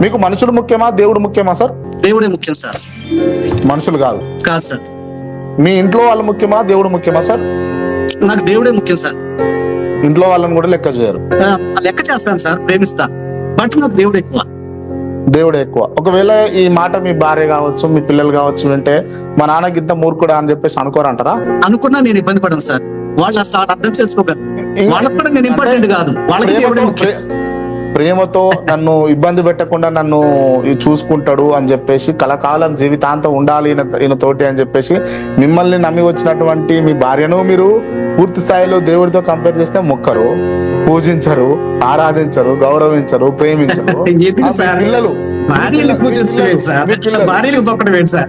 మీకు మనుషులు ముఖ్యమా దేవుడు ముఖ్యమా సార్? దేవుడే ముఖ్యం సార్. మనుషులు కాదు కాదు సార్. మీ ఇంట్లో వాళ్ళు ముఖ్యమా దేవుడు ముఖ్యమా సార్? నాకు దేవుడే ముఖ్యం సార్. ఇంట్లో వాళ్ళని కూడా లెక్క చేయరు. లెక్క చేస్తాను సార్, ప్రేమిస్తాను, బట్ నాకు దేవుడు ఎక్కువ. దేవుడే ఎక్కువ. ఒకవేళ ఈ మాట మీ భార్య కావచ్చు, మీ పిల్లలు కావచ్చు వింటే మా నాన్నకి ఇంత మూర్ఖుడా అని చెప్పేసి అనుకోరంటారా? అనుకున్నా నేను ఇబ్బంది పడను సార్. వాళ్ళు అసలు అర్థం చేసుకోగలరు. వాళ్ళకి కూడా నేను ఇంపార్టెంట్ కాదు, వాళ్ళకి దేవుడే ముఖ్యం. ప్రేమతో నన్ను ఇబ్బంది పెట్టకుండా నన్ను చూసుకుంటాడు అని చెప్పేసి కలకాలం జీవితాంతం ఉండాలి ఈయన తోటి అని చెప్పేసి మిమ్మల్ని నమ్మి వచ్చినటువంటి మీ భార్యను మీరు పూర్తి స్థాయిలో దేవుడితో కంపేర్ చేస్తే మొక్కరు, పూజించరు, ఆరాధించరు, గౌరవించరు, ప్రేమించరు. పిల్లలు భార్యలు పూజించలేదు సార్, భార్యలు బొక్కట పెట్టి సార్,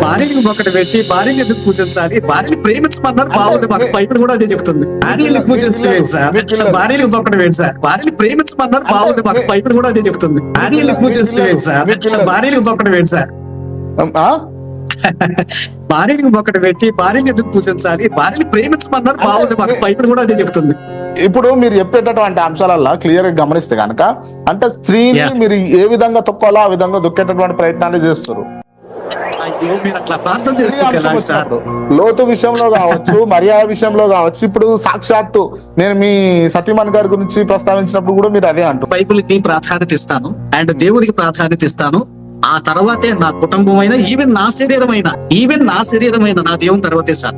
భార్యలు బొక్కట పెట్టి భార్యలు ఎందుకు పూజించాలి? భార్యలు ప్రేమించమన్నారు, బాగుంది, మాకు బైబిల్ కూడా అదే చెప్తుంది. భార్యలు పూజించలేదు సార్, భార్యలు బొక్కట పెట్టి సార్, భార్యలు ప్రేమించమన్నారు, బాగుంది, మాకు బైబిల్ కూడా అదే చెప్తుంది. భార్యలు పూజించలేదు సార్, భార్యలు బొక్కట పెట్టి సార్, భార్యలు బొక్కట పెట్టి భార్యలు ఎందుకు పూజించాలి? భార్యలు ప్రేమించమన్నారు, బాగుంది, మాకు బైబిల్ కూడా అదే చెప్తుంది. ఇప్పుడు మీరు చెప్పేటటువంటి అంశాలల్లో క్లియర్ గా గమనిస్తే కనుక అంటే స్త్రీని మీరు ఏ విధంగా తొక్కాలో ఆ విధంగా దొక్కేటటువంటి ప్రయత్నాలు చేస్తారు. లోతు విషయంలో కావచ్చు, మర్యాద విషయంలో కావచ్చు. ఇప్పుడు సాక్షాత్తు నేను మీ సతీమణి గారి గురించి ప్రస్తావించినప్పుడు కూడా మీరు అదే అంటారు. బైబిల్ కి ప్రాధాన్యత ఇస్తాను అండ్ దేవుడికి ప్రాధాన్యత ఇస్తాను. ఆ తర్వాతే నా కుటుంబం అయినా, ఈవెన్ నా శరీరమైన నా దేవుని తర్వాతే సార్.